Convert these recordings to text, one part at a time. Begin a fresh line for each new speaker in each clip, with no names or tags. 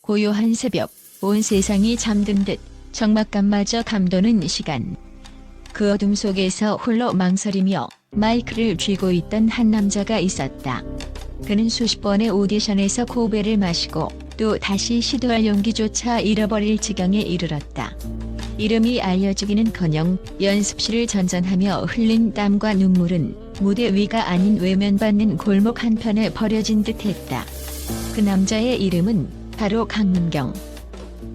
고요한 새벽, 온 세상이 잠든 듯 적막감마저 감도는 시간. 그 어둠 속에서 홀로 망설이며 마이크를 쥐고 있던 한 남자가 있었다. 그는 수십 번의 오디션에서 고배를 마시고 또 다시 시도할 용기조차 잃어버릴 지경에 이르렀다. 이름이 알려지기는커녕 연습실을 전전하며 흘린 땀과 눈물은 무대 위가 아닌 외면받는 골목 한편에 버려진 듯했다. 그 남자의 이름은 바로 강문경.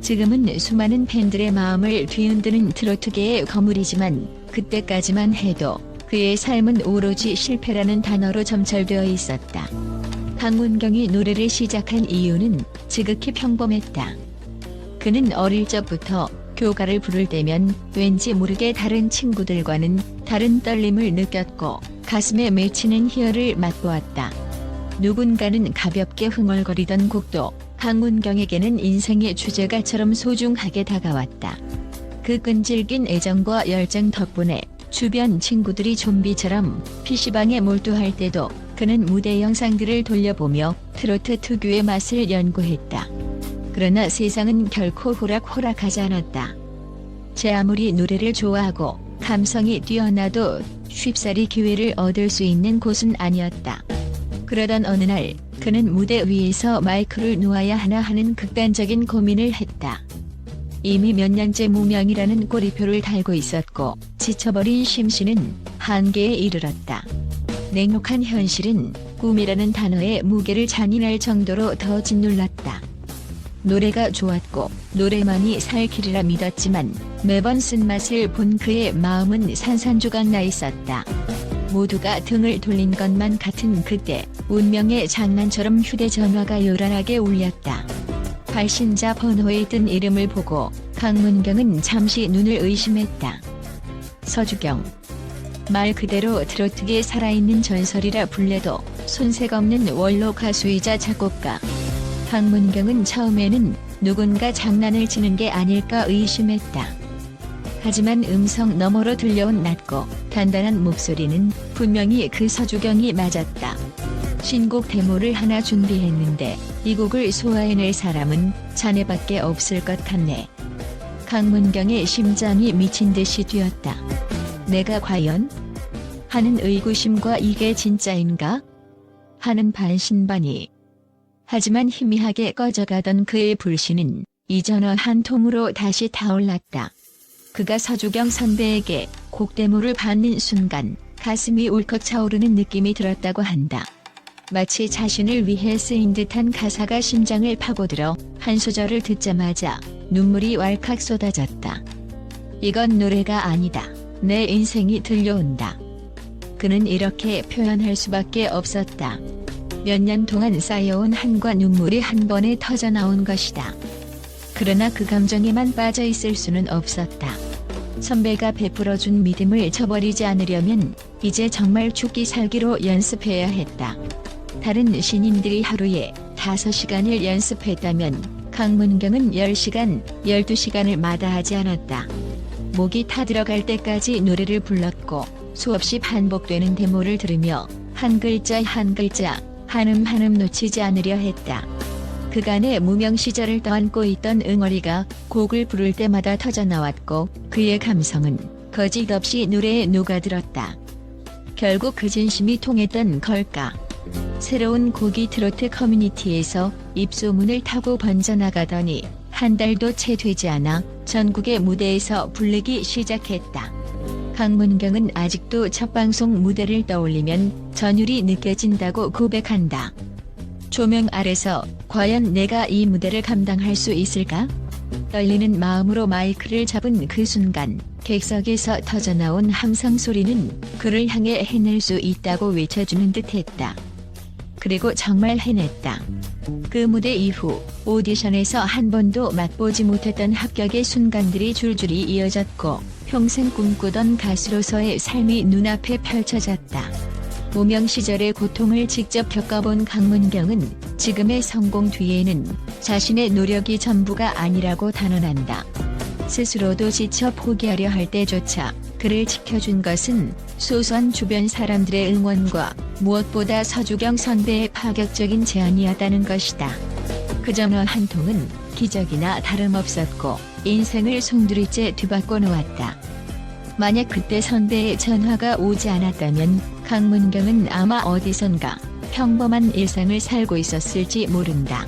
지금은 수많은 팬들의 마음을 뒤흔드는 트로트계의 거물이지만 그때까지만 해도 그의 삶은 오로지 실패라는 단어로 점철되어 있었다. 강문경이 노래를 시작한 이유는 지극히 평범했다. 그는 어릴 적부터 교가를 부를 때면 왠지 모르게 다른 친구들과는 다른 떨림을 느꼈고 가슴에 맺히는 희열을 맛보았다. 누군가는 가볍게 흥얼거리던 곡도 강문경에게는 인생의 주제가처럼 소중하게 다가왔다. 그 끈질긴 애정과 열정 덕분에 주변 친구들이 좀비처럼 PC방에 몰두할 때도 그는 무대 영상들을 돌려보며 트로트 특유의 맛을 연구했다. 그러나 세상은 결코 호락호락하지 않았다. 제 아무리 노래를 좋아하고 감성이 뛰어나도 쉽사리 기회를 얻을 수 있는 곳은 아니었다. 그러던 어느 날 그는 무대 위에서 마이크를 놓아야 하나 하는 극단적인 고민을 했다. 이미 몇 년째 무명이라는 꼬리표를 달고 있었고 지쳐버린 심신은 한계에 이르렀다. 냉혹한 현실은 꿈이라는 단어의 무게를 잔인할 정도로 더 짓눌렀다. 노래가 좋았고 노래만이 살 길이라 믿었지만 매번 쓴맛을 본 그의 마음은 산산조각 나 있었다. 모두가 등을 돌린 것만 같은 그때 운명의 장난처럼 휴대전화가 요란하게 울렸다. 발신자 번호에 뜬 이름을 보고 강문경은 잠시 눈을 의심했다. 서주경. 말 그대로 트로트계에 살아있는 전설이라 불려도 손색 없는 원로 가수이자 작곡가. 강문경은 처음에는 누군가 장난을 치는 게 아닐까 의심했다. 하지만 음성 너머로 들려온 낮고 단단한 목소리는 분명히 그 서주경이 맞았다. 신곡 데모를 하나 준비했는데 이 곡을 소화해낼 사람은 자네밖에 없을 것 같네. 강문경의 심장이 미친 듯이 뛰었다. 내가 과연? 하는 의구심과 이게 진짜인가? 하는 반신반의. 하지만 희미하게 꺼져가던 그의 불신은 이 전화 한 통으로 다시 타올랐다. 그가 서주경 선배에게 곡 데모를 받는 순간 가슴이 울컥 차오르는 느낌이 들었다고 한다. 마치 자신을 위해 쓰인 듯한 가사가 심장을 파고들어 한 소절을 듣자마자 눈물이 왈칵 쏟아졌다. 이건 노래가 아니다. 내 인생이 들려온다. 그는 이렇게 표현할 수밖에 없었다. 몇 년 동안 쌓여온 한과 눈물이 한 번에 터져나온 것이다. 그러나 그 감정에만 빠져 있을 수는 없었다. 선배가 베풀어준 믿음을 저버리지 않으려면 이제 정말 죽기 살기로 연습해야 했다. 다른 신인들이 하루에 5시간을 연습했다면 강문경은 10시간, 12시간을 마다하지 않았다. 목이 타들어갈 때까지 노래를 불렀고 수없이 반복되는 데모를 들으며 한 글자 한 글자 한음 한음 놓치지 않으려 했다. 그간의 무명 시절을 떠안고 있던 응어리가 곡을 부를 때마다 터져나왔고 그의 감성은 거짓없이 노래에 녹아들었다. 결국 그 진심이 통했던 걸까? 새로운 곡이 트로트 커뮤니티에서 입소문을 타고 번져나가더니 한 달도 채 되지 않아 전국의 무대에서 부르기 시작했다. 강문경은 아직도 첫 방송 무대를 떠올리면 전율이 느껴진다고 고백한다. 조명 아래서 과연 내가 이 무대를 감당할 수 있을까? 떨리는 마음으로 마이크를 잡은 그 순간 객석에서 터져나온 함성 소리는 그를 향해 해낼 수 있다고 외쳐주는 듯했다. 그리고 정말 해냈다. 그 무대 이후 오디션에서 한 번도 맛보지 못했던 합격의 순간들이 줄줄이 이어졌고 평생 꿈꾸던 가수로서의 삶이 눈앞에 펼쳐졌다. 무명 시절의 고통을 직접 겪어본 강문경은 지금의 성공 뒤에는 자신의 노력이 전부가 아니라고 단언한다. 스스로도 지쳐 포기하려 할 때조차 그를 지켜준 것은 소소한 주변 사람들의 응원과 무엇보다 서주경 선배의 파격적인 제안이었다는 것이다. 그 전화 한 통은 기적이나 다름없었고 인생을 송두리째 뒤바꿔 놓았다. 만약 그때 선배의 전화가 오지 않았다면 강문경은 아마 어디선가 평범한 일상을 살고 있었을지 모른다.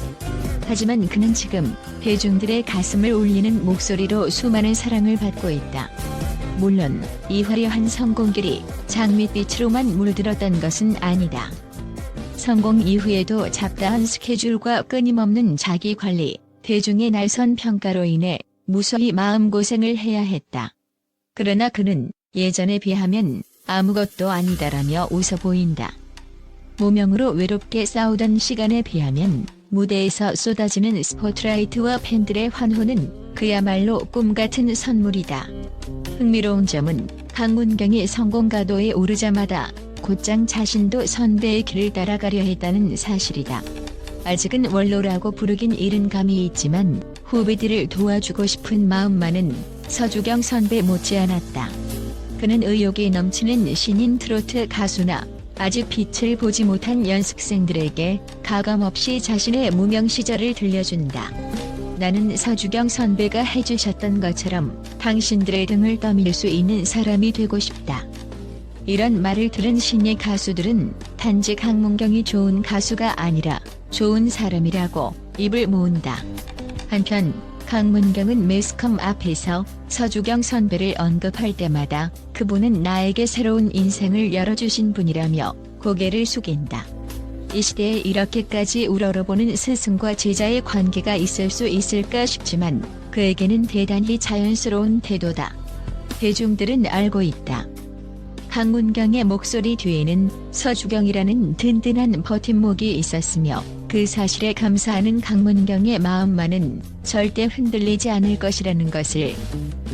하지만 그는 지금 대중들의 가슴을 울리는 목소리로 수많은 사랑을 받고 있다. 물론 이 화려한 성공길이 장밋빛으로만 물들었던 것은 아니다. 성공 이후에도 잡다한 스케줄과 끊임없는 자기관리, 대중의 날선 평가로 인해 무수히 마음고생을 해야 했다. 그러나 그는 예전에 비하면 아무것도 아니다라며 웃어 보인다. 무명으로 외롭게 싸우던 시간에 비하면 무대에서 쏟아지는 스포트라이트와 팬들의 환호는 그야말로 꿈같은 선물이다. 흥미로운 점은 강문경이 성공가도에 오르자마다 곧장 자신도 선배의 길을 따라가려 했다는 사실이다. 아직은 원로라고 부르긴 이른 감이 있지만 후배들을 도와주고 싶은 마음만은 서주경 선배 못지않았다. 그는 의욕이 넘치는 신인 트로트 가수나 아직 빛을 보지 못한 연습생들에게 가감없이 자신의 무명 시절을 들려준다. 나는 서주경 선배가 해주셨던 것처럼 당신들의 등을 떠밀 수 있는 사람이 되고 싶다. 이런 말을 들은 신예 가수들은 단지 강문경이 좋은 가수가 아니라 좋은 사람이라고 입을 모은다. 한편 강문경은 매스컴 앞에서 서주경 선배를 언급할 때마다 그분은 나에게 새로운 인생을 열어주신 분이라며 고개를 숙인다. 이 시대에 이렇게까지 우러러보는 스승과 제자의 관계가 있을 수 있을까 싶지만 그에게는 대단히 자연스러운 태도다. 대중들은 알고 있다. 강문경의 목소리 뒤에는 서주경이라는 든든한 버팀목이 있었으며 그 사실에 감사하는 강문경의 마음만은 절대 흔들리지 않을 것이라는 것을.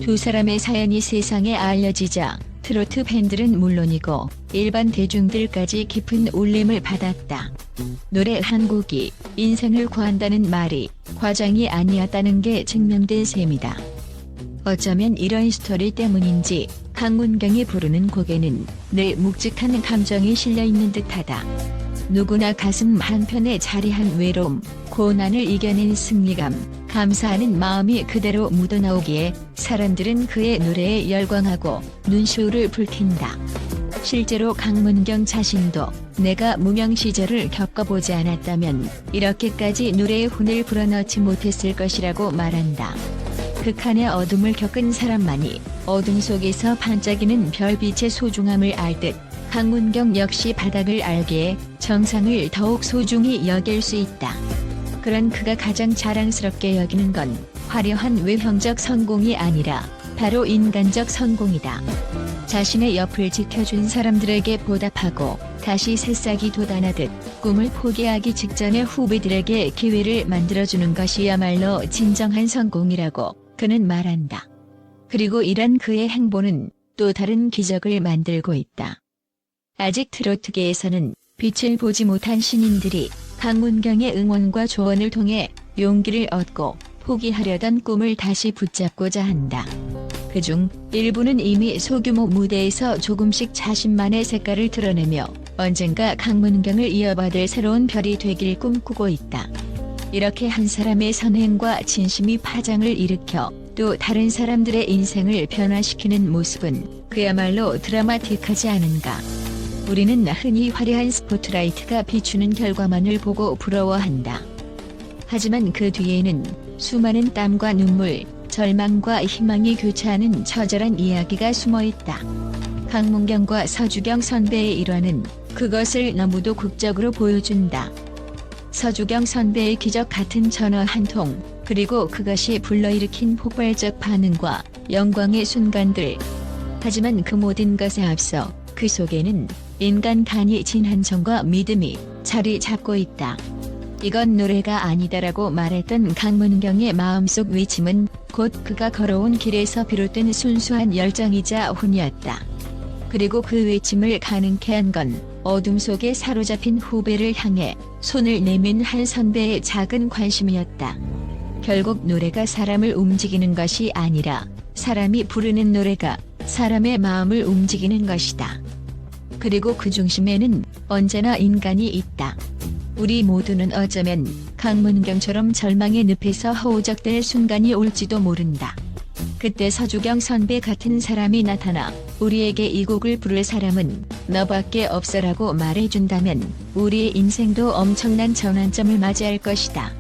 두 사람의 사연이 세상에 알려지자 트로트 팬들은 물론이고 일반 대중들까지 깊은 울림을 받았다. 노래 한 곡이 인생을 구한다는 말이 과장이 아니었다는 게 증명된 셈이다. 어쩌면 이런 스토리 때문인지 강문경이 부르는 곡에는 늘 묵직한 감정이 실려있는 듯하다. 누구나 가슴 한편에 자리한 외로움, 고난을 이겨낸 승리감, 감사하는 마음이 그대로 묻어나오기에 사람들은 그의 노래에 열광하고 눈시울을 붉힌다. 실제로 강문경 자신도 내가 무명 시절을 겪어보지 않았다면 이렇게까지 노래의 혼을 불어넣지 못했을 것이라고 말한다. 극한의 어둠을 겪은 사람만이 어둠 속에서 반짝이는 별빛의 소중함을 알 듯 강문경 역시 바닥을 알기에 정상을 더욱 소중히 여길 수 있다. 그런 그가 가장 자랑스럽게 여기는 건 화려한 외형적 성공이 아니라 바로 인간적 성공이다. 자신의 옆을 지켜준 사람들에게 보답하고 다시 새싹이 돋아나듯 꿈을 포기하기 직전에 후배들에게 기회를 만들어주는 것이야말로 진정한 성공이라고 그는 말한다. 그리고 이런 그의 행보는 또 다른 기적을 만들고 있다. 아직 트로트계에서는 빛을 보지 못한 신인들이 강문경의 응원과 조언을 통해 용기를 얻고 포기하려던 꿈을 다시 붙잡고자 한다. 그중 일부는 이미 소규모 무대에서 조금씩 자신만의 색깔을 드러내며 언젠가 강문경을 이어받을 새로운 별이 되길 꿈꾸고 있다. 이렇게 한 사람의 선행과 진심이 파장을 일으켜 또 다른 사람들의 인생을 변화시키는 모습은 그야말로 드라마틱하지 않은가. 우리는 흔히 화려한 스포트라이트가 비추는 결과만을 보고 부러워한다. 하지만 그 뒤에는 수많은 땀과 눈물, 절망과 희망이 교차하는 처절한 이야기가 숨어있다. 강문경과 서주경 선배의 일화는 그것을 너무도 극적으로 보여준다. 서주경 선배의 기적 같은 전화 한 통, 그리고 그것이 불러일으킨 폭발적 반응과 영광의 순간들. 하지만 그 모든 것에 앞서 그 속에는 인간 간이 진한 정과 믿음이 자리 잡고 있다. 이건 노래가 아니다라고 말했던 강문경의 마음속 외침은 곧 그가 걸어온 길에서 비롯된 순수한 열정이자 혼이었다. 그리고 그 외침을 가능케 한 건 어둠 속에 사로잡힌 후배를 향해 손을 내민 한 선배의 작은 관심이었다. 결국 노래가 사람을 움직이는 것이 아니라 사람이 부르는 노래가 사람의 마음을 움직이는 것이다. 그리고 그 중심에는 언제나 인간이 있다. 우리 모두는 어쩌면 강문경처럼 절망의 늪에서 허우적될 순간이 올지도 모른다. 그때 서주경 선배 같은 사람이 나타나 우리에게 이 곡을 부를 사람은 너밖에 없어라고 말해준다면 우리의 인생도 엄청난 전환점을 맞이할 것이다.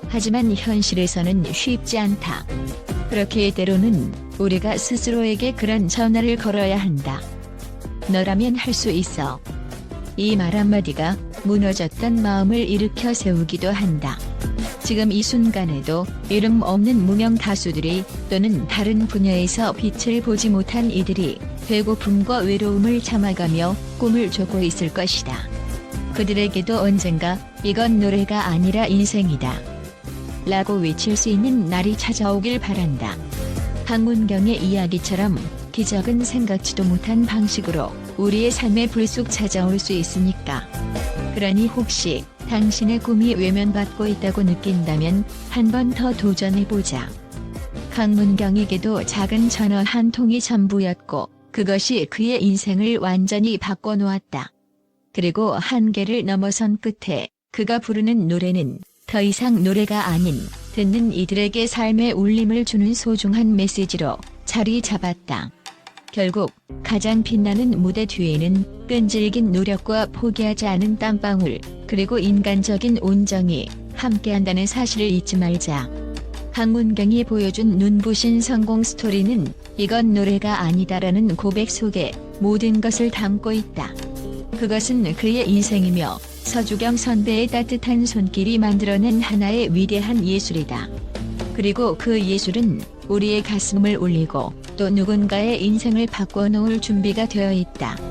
하지만 현실에서는 쉽지 않다. 그렇게 때로는 우리가 스스로에게 그런 전화를 걸어야 한다. 너라면 할 수 있어. 이 말 한마디가 무너졌던 마음을 일으켜 세우기도 한다. 지금 이 순간에도 이름 없는 무명 가수들이 또는 다른 분야에서 빛을 보지 못한 이들이 배고픔과 외로움을 참아가며 꿈을 쫓고 있을 것이다. 그들에게도 언젠가 이건 노래가 아니라 인생이다 라고 외칠 수 있는 날이 찾아오길 바란다. 강문경의 이야기처럼 기적은 생각지도 못한 방식으로 우리의 삶에 불쑥 찾아올 수 있으니까. 그러니 혹시 당신의 꿈이 외면받고 있다고 느낀다면 한 번 더 도전해보자. 강문경에게도 작은 전화 한 통이 전부였고 그것이 그의 인생을 완전히 바꿔놓았다. 그리고 한계를 넘어선 끝에 그가 부르는 노래는 더 이상 노래가 아닌 듣는 이들에게 삶의 울림을 주는 소중한 메시지로 자리 잡았다. 결국 가장 빛나는 무대 뒤에는 끈질긴 노력과 포기하지 않은 땀방울 그리고 인간적인 온정이 함께한다는 사실을 잊지 말자. 강문경이 보여준 눈부신 성공 스토리는 이건 노래가 아니다라는 고백 속에 모든 것을 담고 있다. 그것은 그의 인생이며 서주경 선배의 따뜻한 손길이 만들어낸 하나의 위대한 예술이다. 그리고 그 예술은 우리의 가슴을 울리고 또 누군가의 인생을 바꿔놓을 준비가 되어 있다.